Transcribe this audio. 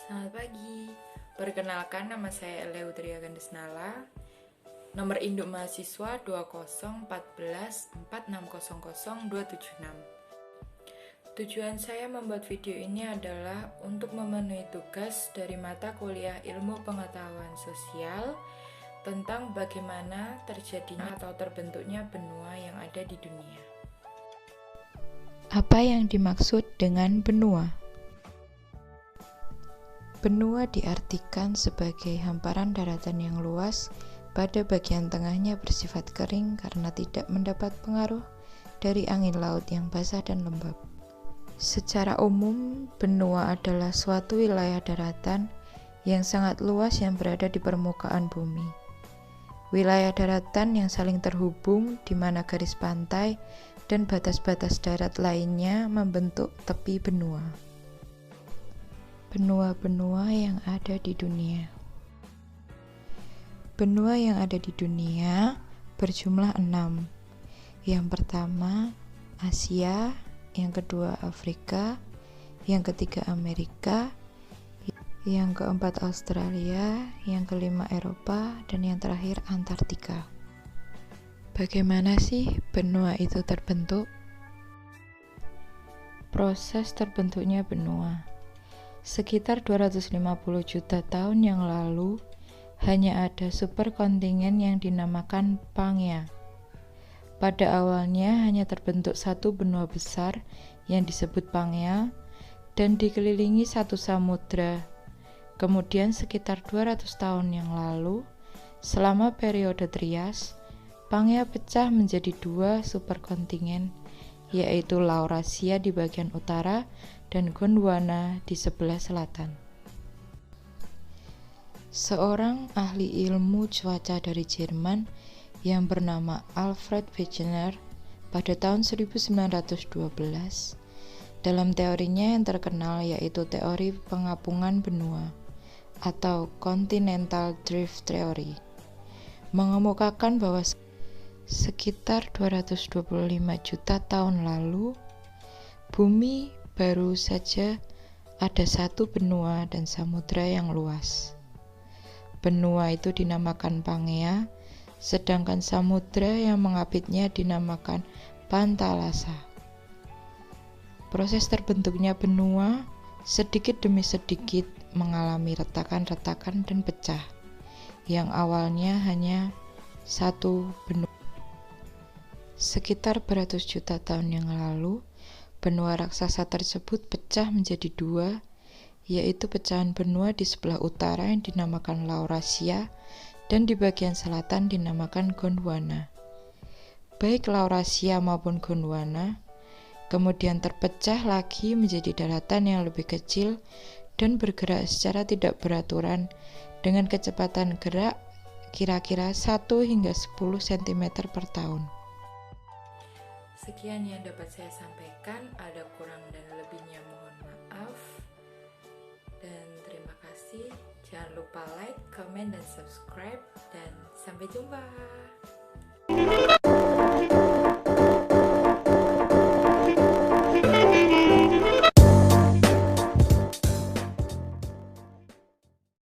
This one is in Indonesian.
Selamat pagi, perkenalkan nama saya Eleutria Gandesnala, nomor induk mahasiswa 201414600276. Tujuan saya membuat video ini adalah untuk memenuhi tugas dari mata kuliah Ilmu Pengetahuan Sosial tentang bagaimana terjadinya atau terbentuknya benua yang ada di dunia. Apa yang dimaksud dengan benua? Benua diartikan sebagai hamparan daratan yang luas, pada bagian tengahnya bersifat kering karena tidak mendapat pengaruh dari angin laut yang basah dan lembab. Secara umum, benua adalah suatu wilayah daratan yang sangat luas yang berada di permukaan bumi. Wilayah daratan yang saling terhubung di mana garis pantai dan batas-batas darat lainnya membentuk tepi benua. Benua-benua yang ada di dunia. Benua yang ada di dunia berjumlah 6. Yang pertama, Asia, yang kedua Afrika, yang ketiga Amerika, yang keempat Australia, yang kelima Eropa, dan yang terakhir Antartika. Bagaimana sih benua itu terbentuk? Proses terbentuknya benua. Sekitar 250 juta tahun yang lalu, hanya ada superkontinen yang dinamakan Pangea. Pada awalnya hanya terbentuk satu benua besar yang disebut Pangea dan dikelilingi satu samudra. Kemudian sekitar 200 tahun yang lalu, selama periode Trias, Pangea pecah menjadi dua superkontinen, yaitu Laurasia di bagian utara dan Gondwana di sebelah selatan. Seorang ahli ilmu cuaca dari Jerman yang bernama Alfred Wegener pada tahun 1912 dalam teorinya yang terkenal yaitu teori pengapungan benua atau Continental Drift Theory mengemukakan bahwa sekitar 225 juta tahun lalu bumi baru saja ada satu benua dan samudra yang luas. Benua itu dinamakan Pangea, sedangkan samudra yang mengapitnya dinamakan Pantalasa. Proses terbentuknya benua sedikit demi sedikit mengalami retakan-retakan dan pecah, yang awalnya hanya satu benua. Sekitar beratus juta tahun yang lalu, benua raksasa tersebut pecah menjadi dua, yaitu pecahan benua di sebelah utara yang dinamakan Laurasia dan di bagian selatan dinamakan Gondwana. Baik Laurasia maupun Gondwana kemudian terpecah lagi menjadi daratan yang lebih kecil dan bergerak secara tidak beraturan dengan kecepatan gerak kira-kira 1 hingga 10 cm per tahun. Sekian yang dapat saya sampaikan, ada kurang dan lebihnya mohon maaf. Dan terima kasih. Jangan lupa like, comment, dan subscribe. Dan sampai jumpa.